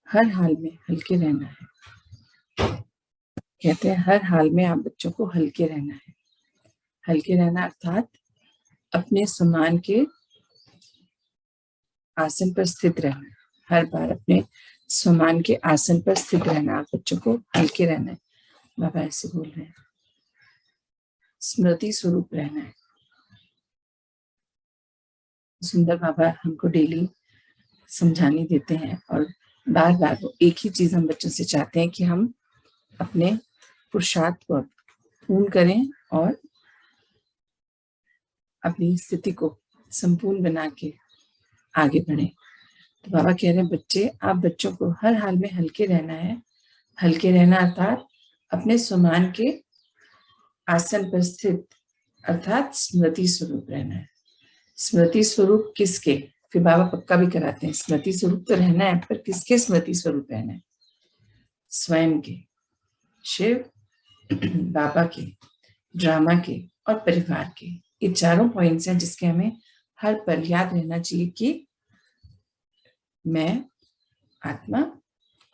हर हाल में हल्के रहना है। कहते हैं हर हाल में आप बच्चों को हल्के रहना है। हल्के रहना अर्थात अपने सम्मान के आसन पर स्थित रहना है। हर बार अपने सम्मान के आसन पर स्थित रहना। आप बच्चों को हल्के रहना है। बाबा ऐसे बोल रहे हैं। स्मृति स्वरूप रहना है। सुंदर बाबा हमको डेली समझाने देते हैं और बार बार वो एक ही चीज हम बच्चों से चाहते हैं कि हम अपने पुरुषार्थ को पूर्ण करें और अपनी स्थिति को संपूर्ण बना के आगे बढ़े। तो बाबा कह रहे हैं बच्चे, आप बच्चों को हर हाल में हल्के रहना है। हल्के रहना अर्थात अपने सम्मान के आसन पर स्थित अर्थात स्मृति स्वरूप रहना है। स्मृति स्वरूप किसके? फिर बाबा पक्का भी कराते हैं, स्मृति स्वरूप तो रहना है, पर किसके स्मृति स्वरूप रहना है? स्वयं के, शिव, बाबा के, ड्रामा के और परिवार के। ये चारों पॉइंट्स हैं जिसके हमें हर पल याद रहना चाहिए कि मैं आत्मा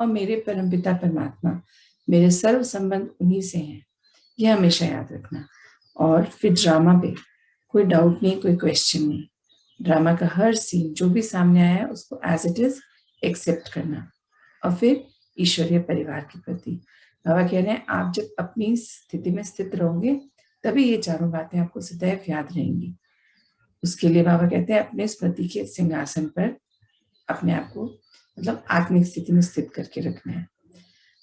और मेरे परमपिता परमात्मा, मेरे सर्व संबंध उन्हीं से हैं। यह हमेशा याद रखना। और फिर ड्रामा पे कोई डाउट नहीं, कोई क्वेश्चन नहीं। ड्रामा का हर सीन जो भी सामने आया है उसको एज इट इज एक्सेप्ट करना। और फिर ईश्वरीय परिवार के प्रति बाबा कह रहे हैं आप जब अपनी स्थिति में स्थित रहोगे तभी ये चारों बातें आपको सदैव याद रहेंगी। उसके लिए बाबा कहते हैं अपने स्मृति के सिंहासन पर अपने आप को मतलब आत्मिक स्थिति में स्थित करके रखना है।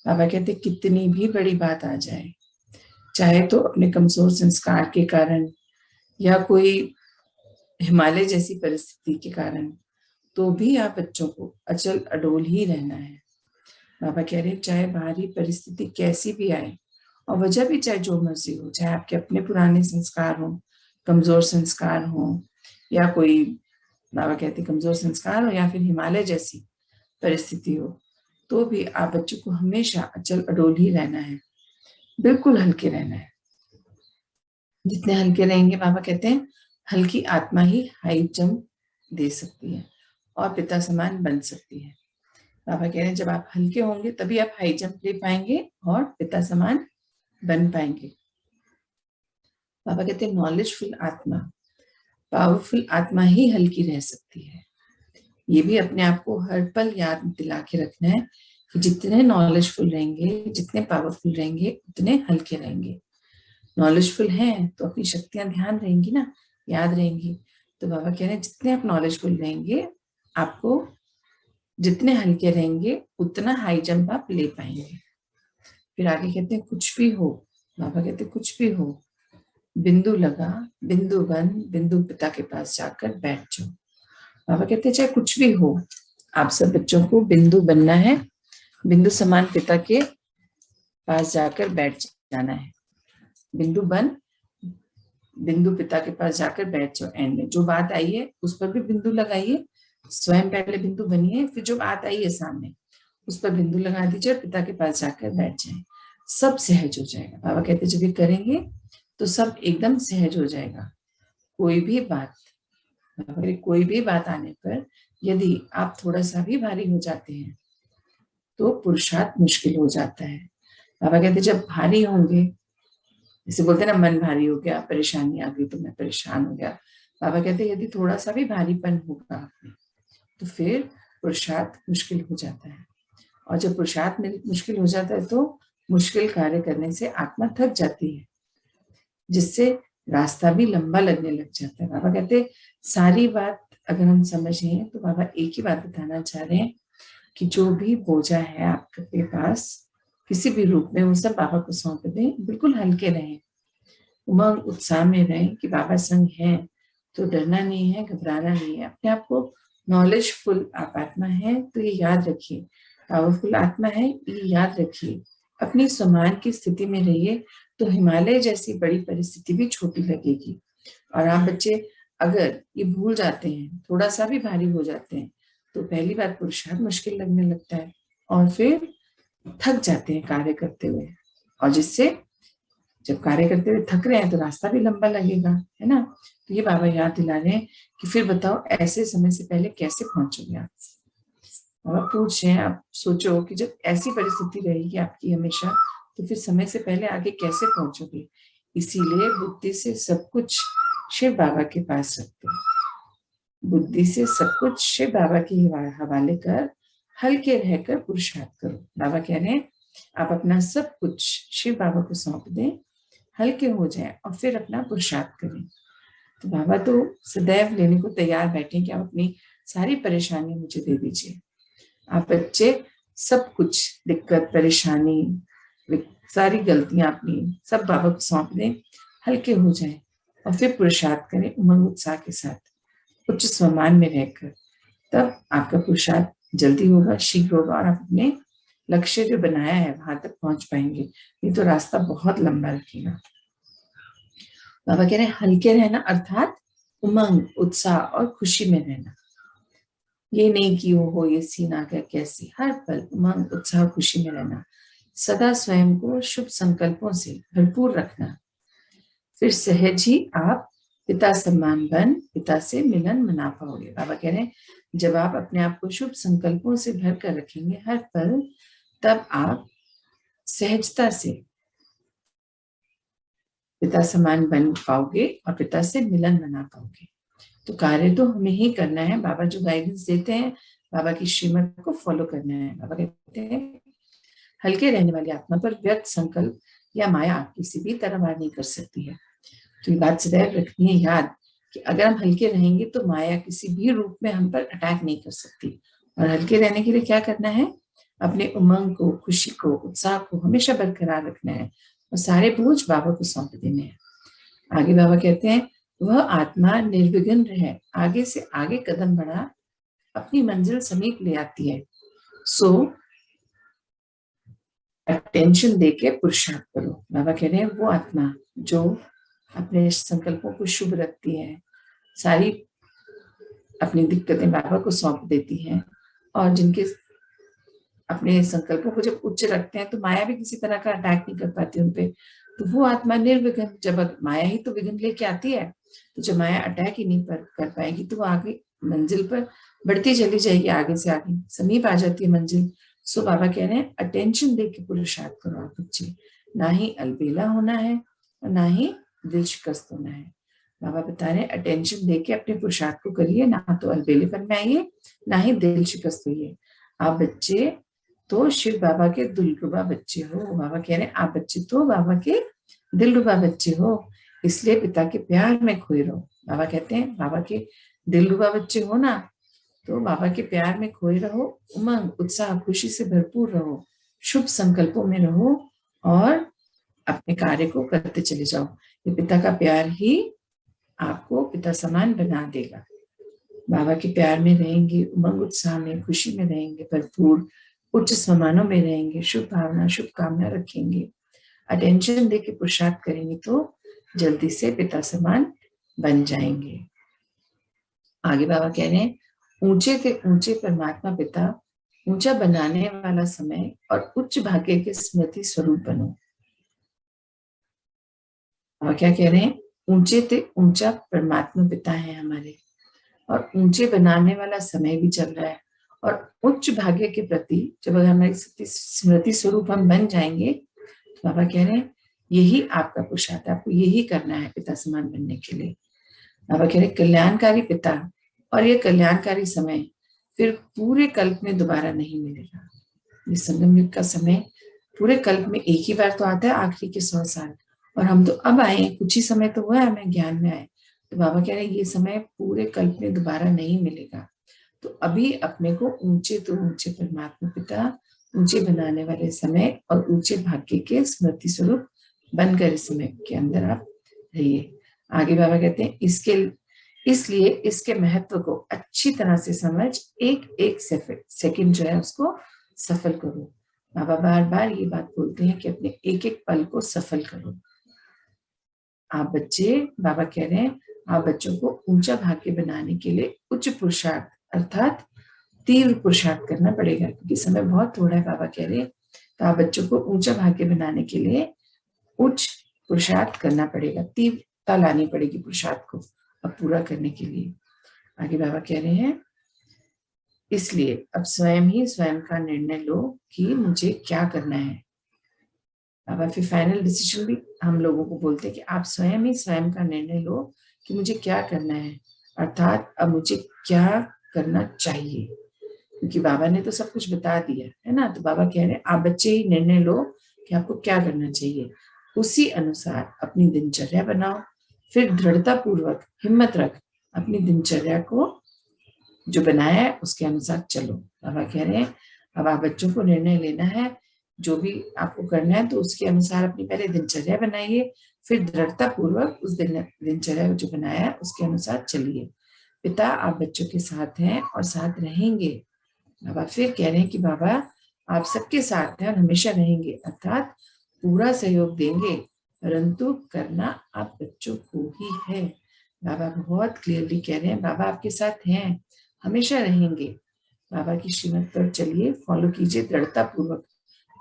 बाबा कहते हैं कितनी भी बड़ी बात आ जाए, चाहे तो अपने कमजोर संस्कार के कारण या कोई हिमालय जैसी परिस्थिति के कारण, तो भी आप बच्चों को अचल अडोल ही रहना है। बाबा कह रहे हैं चाहे बाहरी परिस्थिति कैसी भी आए और वजह भी चाहे जो मर्जी हो, चाहे आपके अपने पुराने संस्कार हो, कमजोर संस्कार हो, या कोई बाबा कहते कमजोर संस्कार हो या फिर हिमालय जैसी परिस्थिति हो, तो भी आप बच्चों को हमेशा अचल अडोल ही रहना है। बिल्कुल हल्के रहना है। जितने हल्के रहेंगे बाबा कहते हैं हल्की आत्मा ही हाई जंप दे सकती है और पिता समान बन सकती है। बाबा कह रहे हैं जब आप हल्के होंगे तभी आप हाई जंप ले पाएंगे और पिता समान बन पाएंगे। बाबा कहते हैं नॉलेजफुल आत्मा, पावरफुल आत्मा ही हल्की रह सकती है। ये भी अपने आप को हर पल याद दिला के रखना है कि जितने नॉलेजफुल रहेंगे, जितने पावरफुल रहेंगे, उतने हल्के रहेंगे। नॉलेजफुल हैं तो अपनी शक्तियां ध्यान रहेंगी ना, याद रहेंगी। तो बाबा कह रहे हैं जितने आप नॉलेजफुल रहेंगे, आपको जितने हल्के रहेंगे उतना हाई जंप आप ले पाएंगे। फिर आगे कहते हैं कुछ भी हो, बाबा कहते हैं कुछ भी हो, बिंदु लगा, बिंदु बन, बिंदु पिता के पास जाकर बैठ जाओ। बाबा कहते हैं चाहे कुछ भी हो, आप सब बच्चों को बिंदु बनना है, बिंदु समान पिता के पास जाकर बैठ जाना है। बिंदु बन, बिंदु पिता के पास जाकर बैठ जाओ। एंड में जो बात आई है उस पर भी बिंदु लगाइए, स्वयं पहले बिंदु बनिए, फिर जो बात आई है सामने उस पर बिंदु लगा दीजिए और पिता के पास जाकर बैठ जाए। सब सहज हो जाएगा। बाबा कहते जब ये करेंगे तो सब एकदम सहज हो जाएगा। कोई भी बात आने पर यदि आप थोड़ा सा भी भारी हो जाते हैं तो पुरुषार्थ मुश्किल हो जाता है। बाबा कहते जब भारी होंगे, जैसे बोलते ना मन भारी हो गया, परेशानी आ गई तो मैं परेशान हो गया, बाबा कहते यदि थोड़ा सा भी भारीपन होगा तो फिर पुरुषार्थ मुश्किल हो जाता है। और जब पुरुषार्थ मुश्किल हो जाता है तो मुश्किल कार्य करने से आत्मा थक जाती है, जिससे रास्ता भी लंबा लगने लग जाता है। बाबा कहते सारी बात अगर हम समझें तो बाबा एक ही बात बताना चाह रहे हैं कि जो भी बोझा है आपके पास किसी भी रूप में, वो सब बाबा को सौंप दें। बिल्कुल हल्के रहें, उमंग उत्साह में रहें कि बाबा संग है तो डरना नहीं है, घबराना नहीं है। अपने आप को नॉलेजफुल आप आत्मा है तो ये याद रखिए, पावरफुल आत्मा है ये याद रखिए। अपनी सम्मान की स्थिति में रहिए तो हिमालय जैसी बड़ी परिस्थिति भी छोटी लगेगी। और आप बच्चे अगर ये भूल जाते हैं, थोड़ा सा भी भारी हो जाते हैं, तो पहली बार पुरुषार्थ मुश्किल लगने लगता है और फिर थक जाते हैं कार्य करते हुए। और जिससे जब कार्य करते हुए थक रहे हैं तो रास्ता भी लंबा लगेगा, है ना। तो ये बाबा याद दिला रहे हैं कि फिर बताओ ऐसे समय से पहले कैसे पहुंचोगे आप। और आप पूछ रहे हैं, आप सोचो कि जब ऐसी परिस्थिति रहेगी आपकी हमेशा, तो फिर समय से पहले आगे कैसे पहुंचोगे। इसीलिए बुद्धि से सब कुछ शिव बाबा के पास रखते हैं। बुद्धि से सब कुछ शिव बाबा के हवाले कर हल्के रहकर पुरुषार्थ करो। बाबा कह रहे हैं आप अपना सब कुछ शिव बाबा को सौंप दें, हल्के हो जाए और फिर अपना पुरुषार्थ करें। तो बाबा तो सदैव लेने को तैयार बैठे कि आप अपनी सारी परेशानी मुझे दे दीजिए। आप बच्चे सब कुछ दिक्कत परेशानी सारी गलतियां अपनी सब बाबा को सौंप दें, हल्के हो जाएं और फिर पुरुषार्थ करें उमंग उत्साह के साथ, उच्च सम्मान में रहकर। तब आपका पुरुषार्थ जल्दी होगा, शीघ्र होगा और आप अपने लक्ष्य जो बनाया है वहां तक पहुंच पाएंगे। ये तो रास्ता बहुत लंबा रखेगा। बाबा कह रहे हैं हल्के रहना अर्थात उमंग उत्साह और खुशी में रहना। ये नहीं कि वो हो ये सीन आ गया कैसे, हर पल उमंग उत्साह खुशी में रहना। सदा स्वयं को शुभ संकल्पों से भरपूर रखना। फिर सहज ही आप पिता सम्मान बन पिता से मिलन मना पाओगे। बाबा कह रहे हैं जब आप अपने आप को शुभ संकल्पों से भर कर रखेंगे हर पल, तब आप सहजता से पिता समान बन पाओगे और पिता से मिलन मना पाओगे। तो कार्य तो हमें ही करना है। बाबा जो गाइडेंस देते हैं, बाबा की श्रीमत को फॉलो करना है। बाबा कहते हैं हल्के रहने वाली आत्मा पर व्यक्त संकल्प या माया किसी भी तरह वार नहीं कर सकती है। तो ये बात सदैव रखनी है याद कि अगर हम हल्के रहेंगे तो माया किसी भी रूप में हम पर अटैक नहीं कर सकती। और हल्के रहने के लिए क्या करना है, अपने उमंग को, खुशी को, उत्साह को हमेशा बरकरार रखना है और सारे बोझ बाबा को सौंप देने हैं। आगे बाबा कहते हैं वह आत्मा निर्विघ्न रहे, आगे से आगे कदम बढ़ा अपनी मंजिल समीप ले आती है। सो अटेंशन देके पुरुषार्थ करो। बाबा कह रहे हैं वो आत्मा जो अपने संकल्पों को शुभ रखती है, सारी अपनी दिक्कतें बाबा को सौंप देती हैं और जिनके अपने संकल्पों को जब उच्च रखते हैं तो माया भी किसी तरह का अटैक नहीं कर पाती उनपे। तो वो आत्मा निर्विघ्न, जब माया ही तो विघ्न लेके आती है, तो जब माया अटैक ही नहीं कर पाएगी तो वो आगे मंजिल पर बढ़ती चली जाएगी, आगे से आगे समीप आ जाती है मंजिल। सो बाबा कह रहे हैं अटेंशन दे के पुरुषार्थ करो आप बच्चे, ना ही अलबेला होना है और ना ही दिल शिकस्त होना है। बाबा बता रहे हैं अटेंशन दे के अपने पुरुषार्थ को करिए, ना तो अलबेलेपन में आइए ना ही दिल शिकस्त होइए। आप बच्चे तो शिव बाबा के दिलरुबा बच्चे हो। बाबा कह रहे हैं आप बच्चे तो बाबा के दिलरुबा बच्चे हो, इसलिए पिता के प्यार में खोए रहो। बाबा कहते हैं बाबा के दिलरुबा बच्चे हो ना, तो बाबा के प्यार में खोए रहो, उमंग उत्साह खुशी से भरपूर रहो, शुभ संकल्पों में रहो और अपने कार्य को करते चले जाओ। ये पिता का प्यार ही आपको पिता समान बना देगा। बाबा के प्यार में रहेंगे, उमंग उत्साह में खुशी में रहेंगे, भरपूर उच्च सम्मानों में रहेंगे, शुभ भावना शुभ कामना रखेंगे, अटेंशन देके पुरुषार्थ करेंगे तो जल्दी से पिता समान बन जाएंगे। आगे बाबा कह रहे हैं ऊंचे के ऊंचे परमात्मा पिता, ऊंचा बनाने वाला समय और उच्च भाग्य के स्मृति स्वरूप बनो। बाबा क्या कह रहे हैं, ऊंचे ते ऊंचा परमात्मा पिता है हमारे और ऊंचे बनाने वाला समय भी चल रहा है और उच्च भाग्य के प्रति जब अगर हमारी स्मृति स्वरूप हम बन जाएंगे, तो बाबा कह रहे हैं यही आपका पुरुषार्थ है, आपको यही करना है पिता समान बनने के लिए। बाबा कह रहे कल्याणकारी पिता और ये कल्याणकारी समय फिर पूरे कल्प में दोबारा नहीं मिलेगा। ये संगम युग का समय पूरे कल्प में एक ही बार तो आता है, आखिरी के 100 साल, और हम तो अब आए हैं, कुछ ही समय तो हुआ है हमें ज्ञान में आए। तो बाबा कह रहे हैं ये समय पूरे कल्प में दोबारा नहीं मिलेगा। तो अभी अपने को ऊंचे तो ऊंचे परमात्मा पिता, ऊंचे बनाने वाले समय और ऊंचे भाग्य के स्मृति स्वरूप बनकर इस समय के अंदर आप रहिए। आगे बाबा कहते हैं इसलिए इसके महत्व को अच्छी तरह से समझ एक एक सेकंड जो है उसको सफल करो। बाबा बार बार ये बात बोलते हैं कि अपने एक एक पल को सफल करो। आप बच्चे, बाबा कह रहे हैं आप बच्चों को ऊंचा भाग्य बनाने के लिए उच्च पुरुषार्थ अर्थात तीव्र पुरुषार्थ करना पड़ेगा, क्योंकि समय बहुत थोड़ा है। बाबा कह रहे हैं तो आप बच्चों को ऊंचा भाग्य बनाने के लिए उच्च पुरुषार्थ करना पड़ेगा, तीव्रता लानी पड़ेगी पुरुषार्थ को अब पूरा करने के लिए। आगे बाबा कह रहे हैं इसलिए अब स्वयं ही स्वयं का निर्णय लो कि मुझे क्या करना है। बाबा फिर फाइनल डिसीजन भी हम लोगों को बोलते हैं कि आप स्वयं ही स्वयं का निर्णय लो कि मुझे क्या करना है, अर्थात अब मुझे क्या करना चाहिए, क्योंकि बाबा ने तो सब कुछ बता दिया है ना। तो बाबा कह रहे हैं आप बच्चे ही निर्णय लो कि आपको क्या करना चाहिए, उसी अनुसार अपनी दिनचर्या बनाओ, फिर दृढ़ता पूर्वक हिम्मत रख अपनी दिनचर्या को जो बनाया है उसके अनुसार चलो। बाबा कह रहे हैं अब आप बच्चों को निर्णय लेना है, जो भी आपको करना है तो उसके अनुसार अपनी पहले दिनचर्या बनाइए, फिर दृढ़ता पूर्वक उस दिनचर्या जो बनाया है उसके अनुसार चलिए। पिता आप बच्चों के साथ हैं और साथ रहेंगे। बाबा फिर कह रहे हैं कि बाबा आप सबके साथ हैं और हमेशा रहेंगे, अर्थात पूरा सहयोग देंगे, परंतु करना आप बच्चों को ही है। बाबा बहुत क्लियरली कह रहे हैं बाबा आपके साथ हैं, हमेशा रहेंगे। बाबा की श्रीमत पर चलिए, फॉलो कीजिए दृढ़ता पूर्वक,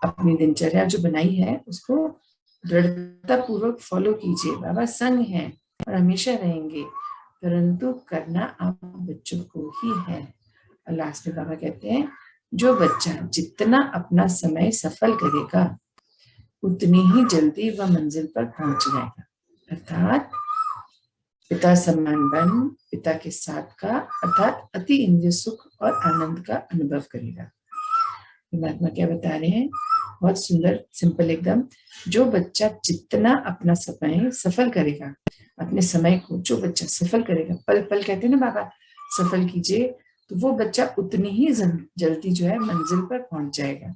अपनी दिनचर्या जो बनाई है उसको दृढ़ता पूर्वक फॉलो कीजिए। बाबा संग हैं और हमेशा रहेंगे, परंतु करना आप बच्चों को ही है। और लास्ट में बाबा कहते हैं जो बच्चा जितना अपना समय सफल करेगा उतनी ही जल्दी वह मंजिल पर पहुंच जाएगा, अर्थात पिता समान बन पिता के साथ का अर्थात अति इंद्रिय सुख और आनंद का अनुभव करेगा। महात्मा क्या बता रहे हैं, बहुत सुंदर सिंपल एकदम, जो बच्चा जितना अपना समय सफल करेगा, अपने समय को जो बच्चा सफल करेगा, पल पल कहते हैं ना बाबा सफल कीजिए, तो वो बच्चा उतनी ही जल्दी जो है मंजिल पर पहुंच जाएगा।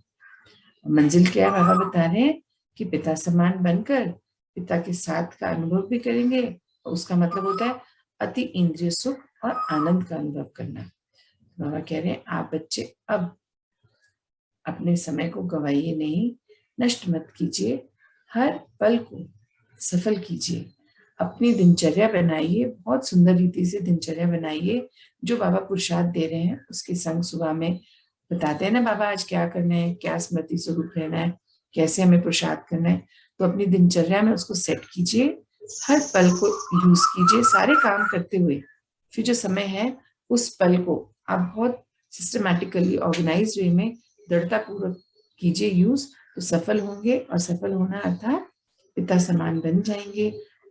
मंजिल क्या है बाबा बता रहे हैं कि पिता समान बनकर पिता के साथ का अनुभव भी करेंगे, और उसका मतलब होता है अति इंद्रिय सुख और आनंद का अनुभव करना। बाबा कह रहे हैं आप बच्चे अब अपने समय को गवाइए नहीं, नष्ट मत कीजिए, हर पल को सफल कीजिए, अपनी दिनचर्या बनाइए, बहुत सुंदर रीति से दिनचर्या बनाइए, जो बाबा पुरुषार्थ दे रहे हैं उसके संग सुबह में बताते हैं ना बाबा आज क्या करना है, क्या स्मृति स्वरूप रहना है, कैसे हमें पुरुषार्थ करना है, तो अपनी दिनचर्या में उसको सेट कीजिए, हर पल को यूज कीजिए, सारे काम करते हुए फिर जो समय है उस पल को आप बहुत सिस्टमैटिकली ऑर्गेनाइज वे में दृढ़ता पूर्वक कीजिए यूज, तो सफल होंगे। और सफल होना अर्थात पिता समान बन जाएंगे,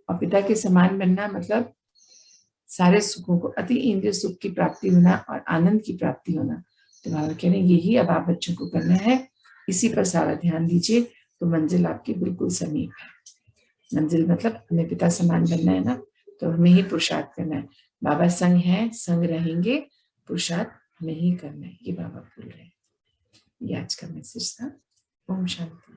और पिता के समान बनना मतलब सारे सुखों को अति इंद्रिय सुख की प्राप्ति होना और आनंद की प्राप्ति होना। तो बाबा कह रहे हैं यही अब आप बच्चों को करना है, इसी पर सारा ध्यान दीजिए, तो मंजिल आपकी बिल्कुल समीप है। मंजिल मतलब हमें पिता समान बनना है ना, तो हमें ही पुरुषार्थ करना है। बाबा संग है, संग रहेंगे, पुरुषार्थ हमें ही करना है, ये बाबा बोल रहे हैं। ये आज का मैसेज था। ओम शांति।